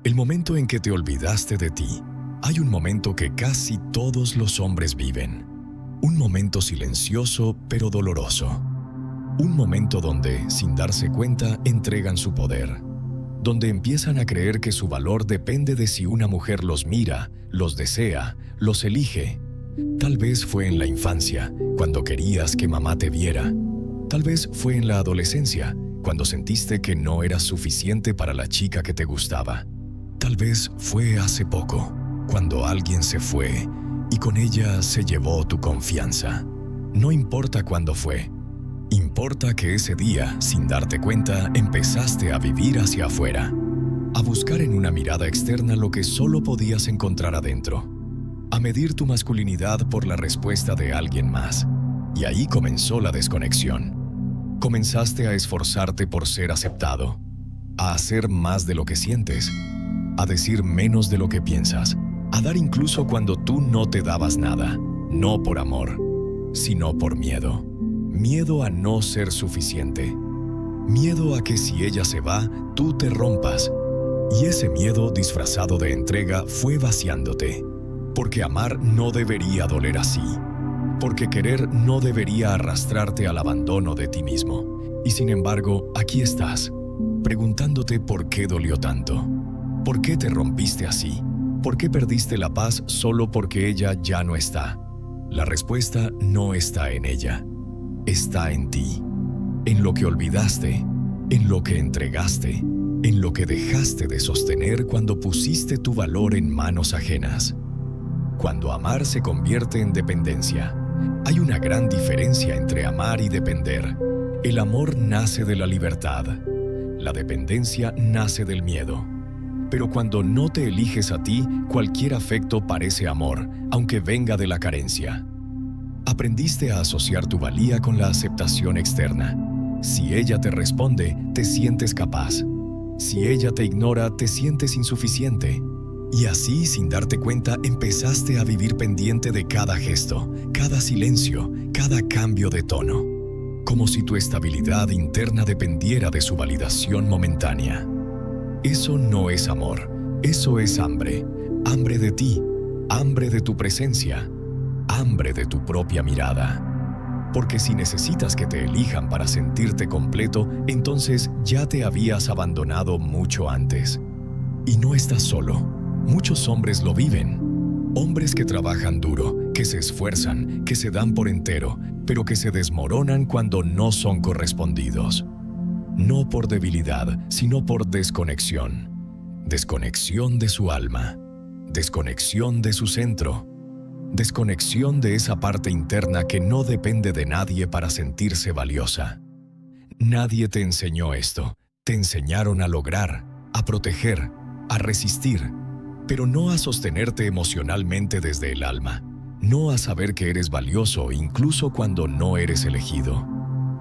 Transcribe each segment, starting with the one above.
El momento en que te olvidaste de ti. Hay un momento que casi todos los hombres viven. Un momento silencioso pero doloroso. Un momento donde, sin darse cuenta, entregan su poder. Donde empiezan a creer que su valor depende de si una mujer los mira, los desea, los elige. Tal vez fue en la infancia, cuando querías que mamá te viera. Tal vez fue en la adolescencia, cuando sentiste que no eras suficiente para la chica que te gustaba. Tal vez fue hace poco, cuando alguien se fue y con ella se llevó tu confianza. No importa cuándo fue. Importa que ese día, sin darte cuenta, empezaste a vivir hacia afuera. A buscar en una mirada externa lo que solo podías encontrar adentro. A medir tu masculinidad por la respuesta de alguien más. Y ahí comenzó la desconexión. Comenzaste a esforzarte por ser aceptado. A hacer más de lo que sientes. A decir menos de lo que piensas, a dar incluso cuando tú no te dabas nada, no por amor, sino por miedo. Miedo a no ser suficiente. Miedo a que si ella se va, tú te rompas. Y ese miedo disfrazado de entrega fue vaciándote. Porque amar no debería doler así. Porque querer no debería arrastrarte al abandono de ti mismo. Y sin embargo, aquí estás, preguntándote por qué dolió tanto. ¿Por qué te rompiste así? ¿Por qué perdiste la paz solo porque ella ya no está? La respuesta no está en ella. Está en ti. En lo que olvidaste, en lo que entregaste, en lo que dejaste de sostener cuando pusiste tu valor en manos ajenas. Cuando amar se convierte en dependencia, hay una gran diferencia entre amar y depender. El amor nace de la libertad. La dependencia nace del miedo. Pero cuando no te eliges a ti, cualquier afecto parece amor, aunque venga de la carencia. Aprendiste a asociar tu valía con la aceptación externa. Si ella te responde, te sientes capaz. Si ella te ignora, te sientes insuficiente. Y así, sin darte cuenta, empezaste a vivir pendiente de cada gesto, cada silencio, cada cambio de tono. Como si tu estabilidad interna dependiera de su validación momentánea. Eso no es amor, eso es hambre. Hambre de ti, hambre de tu presencia, hambre de tu propia mirada. Porque si necesitas que te elijan para sentirte completo, entonces ya te habías abandonado mucho antes. Y no estás solo. Muchos hombres lo viven. Hombres que trabajan duro, que se esfuerzan, que se dan por entero, pero que se desmoronan cuando no son correspondidos. No por debilidad, sino por desconexión. Desconexión de su alma. Desconexión de su centro. Desconexión de esa parte interna que no depende de nadie para sentirse valiosa. Nadie te enseñó esto. Te enseñaron a lograr, a proteger, a resistir, pero no a sostenerte emocionalmente desde el alma. No a saber que eres valioso incluso cuando no eres elegido.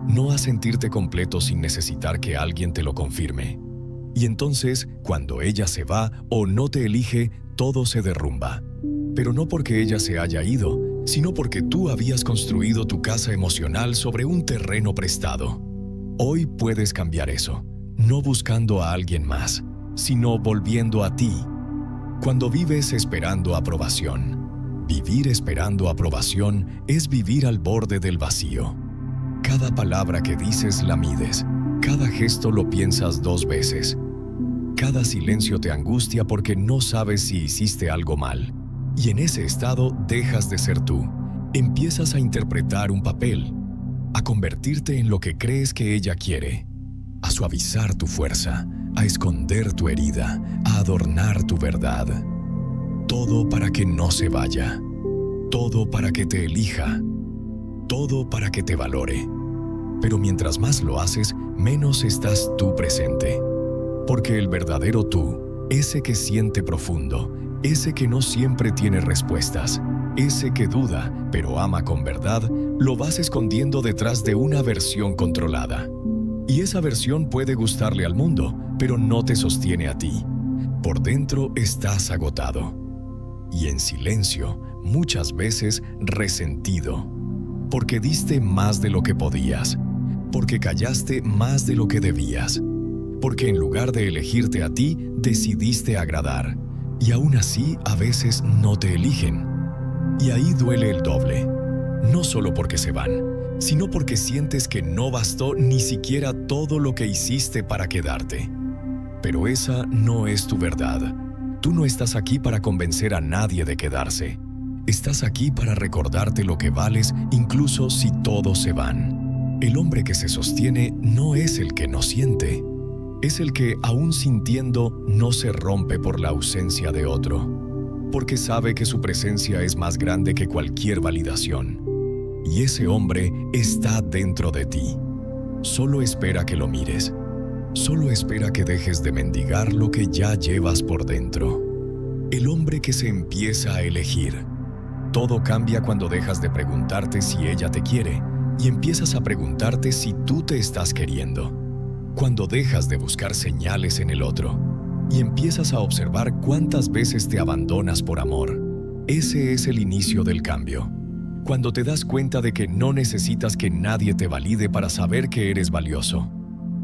No a sentirte completo sin necesitar que alguien te lo confirme. Y entonces, cuando ella se va o no te elige, todo se derrumba. Pero no porque ella se haya ido, sino porque tú habías construido tu casa emocional sobre un terreno prestado. Hoy puedes cambiar eso, no buscando a alguien más, sino volviendo a ti. Cuando vives esperando aprobación, vivir esperando aprobación es vivir al borde del vacío. Cada palabra que dices la mides, cada gesto lo piensas 2 veces. Cada silencio te angustia porque no sabes si hiciste algo mal. Y en ese estado dejas de ser tú. Empiezas a interpretar un papel, a convertirte en lo que crees que ella quiere, a suavizar tu fuerza, a esconder tu herida, a adornar tu verdad. Todo para que no se vaya. Todo para que te elija. Todo para que te valore. Pero mientras más lo haces, menos estás tú presente. Porque el verdadero tú, ese que siente profundo, ese que no siempre tiene respuestas, ese que duda, pero ama con verdad, lo vas escondiendo detrás de una versión controlada. Y esa versión puede gustarle al mundo, pero no te sostiene a ti. Por dentro estás agotado. Y en silencio, muchas veces resentido. Porque diste más de lo que podías. Porque callaste más de lo que debías. porque en lugar de elegirte a ti, decidiste agradar. Y aún así, a veces no te eligen. Y ahí duele el doble. No solo porque se van, sino porque sientes que no bastó ni siquiera todo lo que hiciste para quedarte. Pero esa no es tu verdad. Tú no estás aquí para convencer a nadie de quedarse. Estás aquí para recordarte lo que vales incluso si todos se van. El hombre que se sostiene no es el que no siente. Es el que, aún sintiendo, no se rompe por la ausencia de otro, porque sabe que su presencia es más grande que cualquier validación. Y ese hombre está dentro de ti. Solo espera que lo mires. Solo espera que dejes de mendigar lo que ya llevas por dentro. El hombre que se empieza a elegir. Todo cambia cuando dejas de preguntarte si ella te quiere y empiezas a preguntarte si tú te estás queriendo. Cuando dejas de buscar señales en el otro y empiezas a observar cuántas veces te abandonas por amor. Ese es el inicio del cambio. Cuando te das cuenta de que no necesitas que nadie te valide para saber que eres valioso.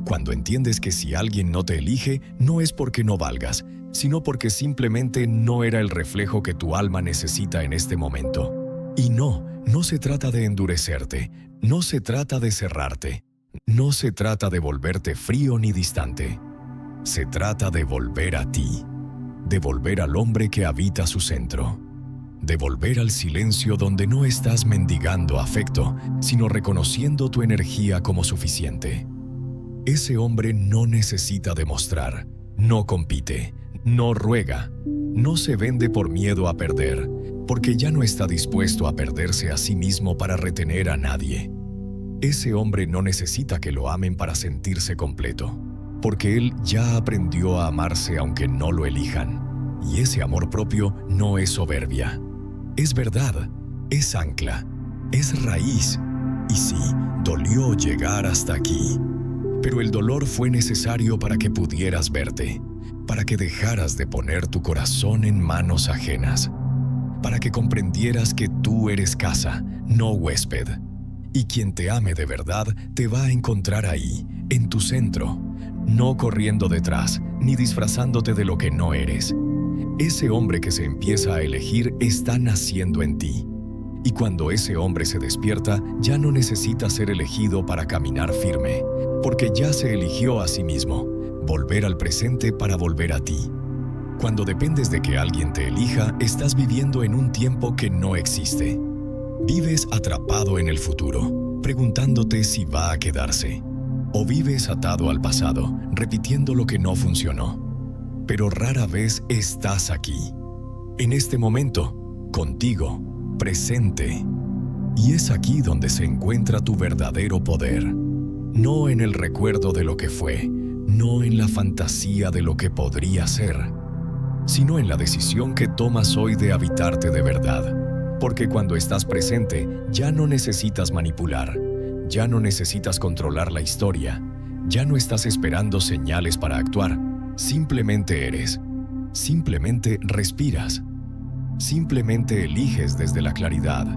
Cuando entiendes que si alguien no te elige, no es porque no valgas, sino porque simplemente no era el reflejo que tu alma necesita en este momento. Y no se trata de endurecerte, no se trata de cerrarte. No se trata de volverte frío ni distante. Se trata de volver a ti, de volver al hombre que habita su centro, de volver al silencio donde no estás mendigando afecto, sino reconociendo tu energía como suficiente. Ese hombre no necesita demostrar, no compite, no ruega, no se vende por miedo a perder, porque ya no está dispuesto a perderse a sí mismo para retener a nadie. Ese hombre no necesita que lo amen para sentirse completo, porque él ya aprendió a amarse aunque no lo elijan. Y ese amor propio no es soberbia. Es verdad, es ancla, es raíz. Y sí, dolió llegar hasta aquí. Pero el dolor fue necesario para que pudieras verte, para que dejaras de poner tu corazón en manos ajenas, para que comprendieras que tú eres casa, no huésped. Y quien te ame de verdad te va a encontrar ahí, en tu centro, no corriendo detrás, ni disfrazándote de lo que no eres. Ese hombre que se empieza a elegir está naciendo en ti. Y cuando ese hombre se despierta, ya no necesita ser elegido para caminar firme, porque ya se eligió a sí mismo, volver al presente para volver a ti. Cuando dependes de que alguien te elija, estás viviendo en un tiempo que no existe. Vives atrapado en el futuro, preguntándote si va a quedarse. O vives atado al pasado, repitiendo lo que no funcionó. Pero rara vez estás aquí, en este momento, contigo, presente. Y es aquí donde se encuentra tu verdadero poder. No en el recuerdo de lo que fue, no en la fantasía de lo que podría ser, sino en la decisión que tomas hoy de habitarte de verdad. Porque cuando estás presente, ya no necesitas manipular, ya no necesitas controlar la historia, ya no estás esperando señales para actuar, simplemente eres, simplemente respiras, simplemente eliges desde la claridad.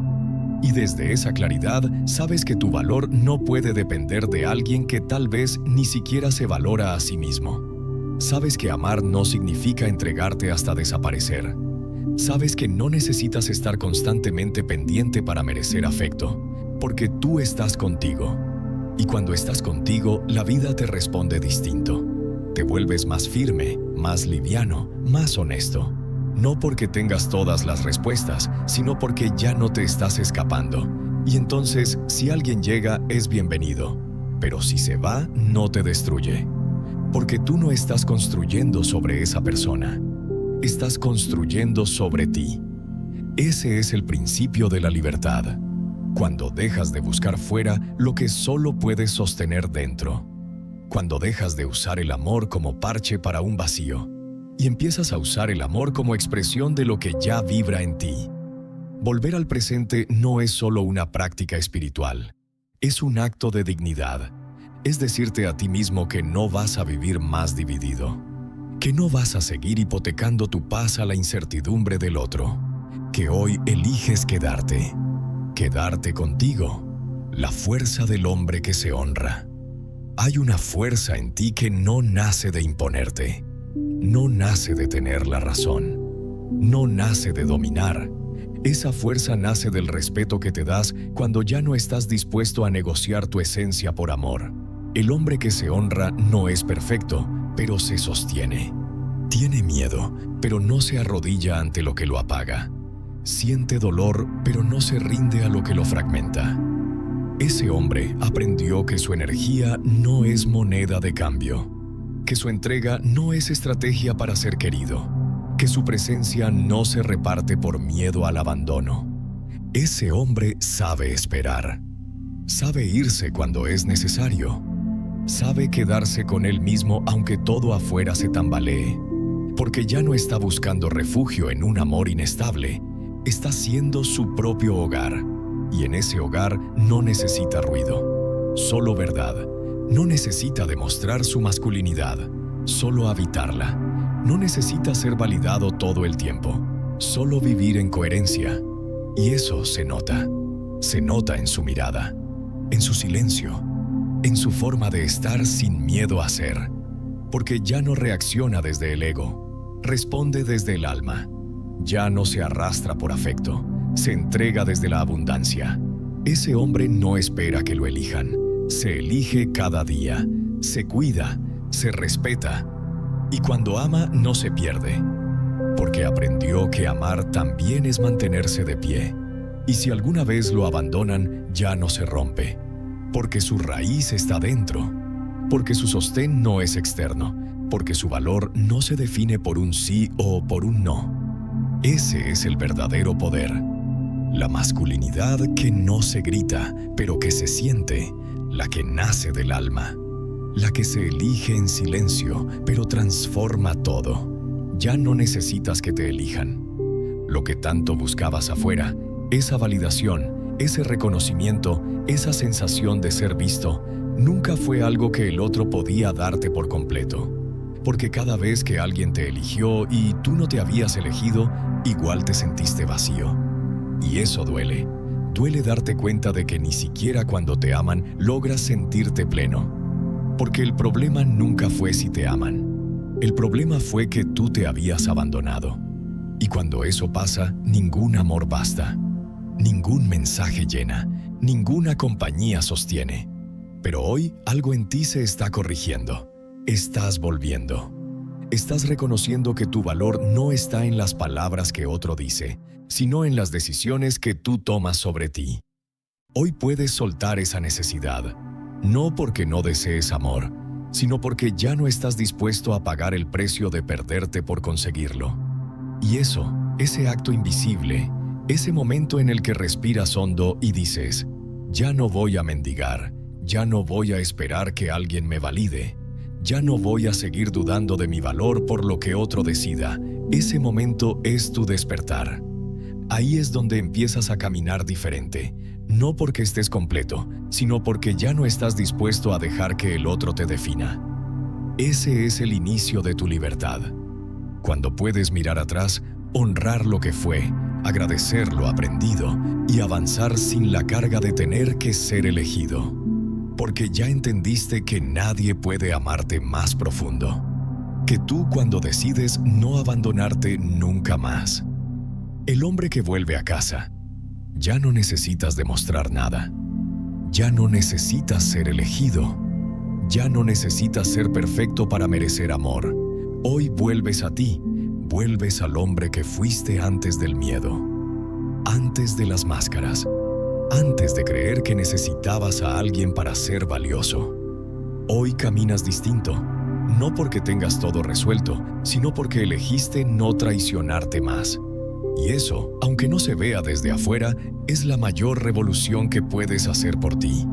Y desde esa claridad sabes que tu valor no puede depender de alguien que tal vez ni siquiera se valora a sí mismo. Sabes que amar no significa entregarte hasta desaparecer. Sabes que no necesitas estar constantemente pendiente para merecer afecto, porque tú estás contigo. Y cuando estás contigo, la vida te responde distinto. Te vuelves más firme, más liviano, más honesto. No porque tengas todas las respuestas, sino porque ya no te estás escapando. Y entonces, si alguien llega, es bienvenido. Pero si se va, no te destruye. Porque tú no estás construyendo sobre esa persona. Estás construyendo sobre ti. Ese es el principio de la libertad. Cuando dejas de buscar fuera lo que solo puedes sostener dentro. Cuando dejas de usar el amor como parche para un vacío y empiezas a usar el amor como expresión de lo que ya vibra en ti. Volver al presente no es solo una práctica espiritual, es un acto de dignidad. Es decirte a ti mismo que no vas a vivir más dividido, que no vas a seguir hipotecando tu paz a la incertidumbre del otro, que hoy eliges quedarte contigo, la fuerza del hombre que se honra. Hay una fuerza en ti que no nace de imponerte, no nace de tener la razón, no nace de dominar. Esa fuerza nace del respeto que te das cuando ya no estás dispuesto a negociar tu esencia por amor. El hombre que se honra no es perfecto, pero se sostiene. Tiene miedo, pero no se arrodilla ante lo que lo apaga. Siente dolor, pero no se rinde a lo que lo fragmenta. Ese hombre aprendió que su energía no es moneda de cambio, que su entrega no es estrategia para ser querido, que su presencia no se reparte por miedo al abandono. Ese hombre sabe esperar, sabe irse cuando es necesario, sabe quedarse con él mismo aunque todo afuera se tambalee, porque ya no está buscando refugio en un amor inestable, está siendo su propio hogar, y en ese hogar no necesita ruido, solo verdad. No necesita demostrar su masculinidad, solo habitarla. No necesita ser validado todo el tiempo, solo vivir en coherencia. Y eso se nota en su mirada, en su silencio, en su forma de estar sin miedo a ser, porque ya no reacciona desde el ego, responde desde el alma. Ya no se arrastra por afecto, se entrega desde la abundancia. Ese hombre no espera que lo elijan, se elige cada día, se cuida, se respeta, y cuando ama no se pierde, porque aprendió que amar también es mantenerse de pie, y si alguna vez lo abandonan, ya no se rompe, porque su raíz está dentro, porque su sostén no es externo, porque su valor no se define por un sí o por un no. Ese es el verdadero poder, la masculinidad que no se grita, pero que se siente, la que nace del alma, la que se elige en silencio, pero transforma todo. Ya no necesitas que te elijan. Lo que tanto buscabas afuera, esa validación, ese reconocimiento, esa sensación de ser visto, nunca fue algo que el otro podía darte por completo. Porque cada vez que alguien te eligió y tú no te habías elegido, igual te sentiste vacío. Y eso duele. Duele darte cuenta de que ni siquiera cuando te aman logras sentirte pleno. Porque el problema nunca fue si te aman. El problema fue que tú te habías abandonado. Y cuando eso pasa, ningún amor basta. Ningún mensaje llena. Ninguna compañía sostiene. Pero hoy algo en ti se está corrigiendo. Estás volviendo. Estás reconociendo que tu valor no está en las palabras que otro dice, sino en las decisiones que tú tomas sobre ti. Hoy puedes soltar esa necesidad, no porque no desees amor, sino porque ya no estás dispuesto a pagar el precio de perderte por conseguirlo. Y eso, ese acto invisible, ese momento en el que respiras hondo y dices, ya no voy a mendigar, ya no voy a esperar que alguien me valide, ya no voy a seguir dudando de mi valor por lo que otro decida. Ese momento es tu despertar. Ahí es donde empiezas a caminar diferente, no porque estés completo, sino porque ya no estás dispuesto a dejar que el otro te defina. Ese es el inicio de tu libertad. Cuando puedes mirar atrás, honrar lo que fue, agradecer lo aprendido y avanzar sin la carga de tener que ser elegido. Porque ya entendiste que nadie puede amarte más profundo, que tú cuando decides no abandonarte nunca más. El hombre que vuelve a casa, ya no necesitas demostrar nada, ya no necesitas ser elegido, ya no necesitas ser perfecto para merecer amor. Hoy vuelves a ti, vuelves al hombre que fuiste antes del miedo, antes de las máscaras, antes de creer que necesitabas a alguien para ser valioso. Hoy caminas distinto, no porque tengas todo resuelto, sino porque elegiste no traicionarte más. Y eso, aunque no se vea desde afuera, es la mayor revolución que puedes hacer por ti.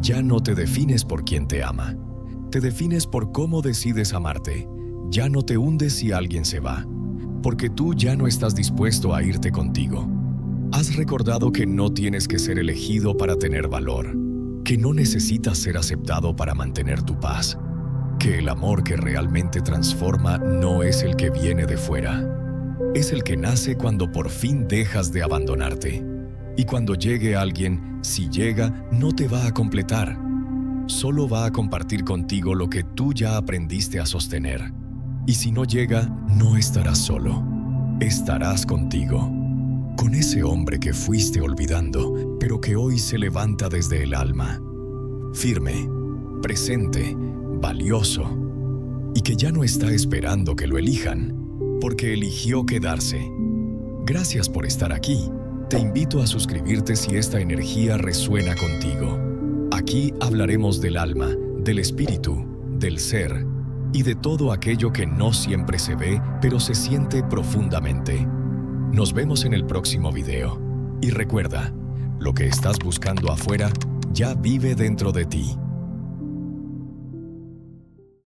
Ya no te defines por quien te ama, te defines por cómo decides amarte. Ya no te hundes si alguien se va, porque tú ya no estás dispuesto a irte contigo. Has recordado que no tienes que ser elegido para tener valor, que no necesitas ser aceptado para mantener tu paz, que el amor que realmente transforma no es el que viene de fuera, es el que nace cuando por fin dejas de abandonarte. Y cuando llegue alguien, si llega, no te va a completar. solo va a compartir contigo lo que tú ya aprendiste a sostener. Y si no llega, no estarás solo. Estarás contigo, con ese hombre que fuiste olvidando, pero que hoy se levanta desde el alma. Firme, presente, valioso, y que ya no está esperando que lo elijan, porque eligió quedarse. Gracias por estar aquí. Te invito a suscribirte si esta energía resuena contigo. Aquí hablaremos del alma, del espíritu, del ser y de todo aquello que no siempre se ve, pero se siente profundamente. Nos vemos en el próximo video. Y recuerda, lo que estás buscando afuera ya vive dentro de ti.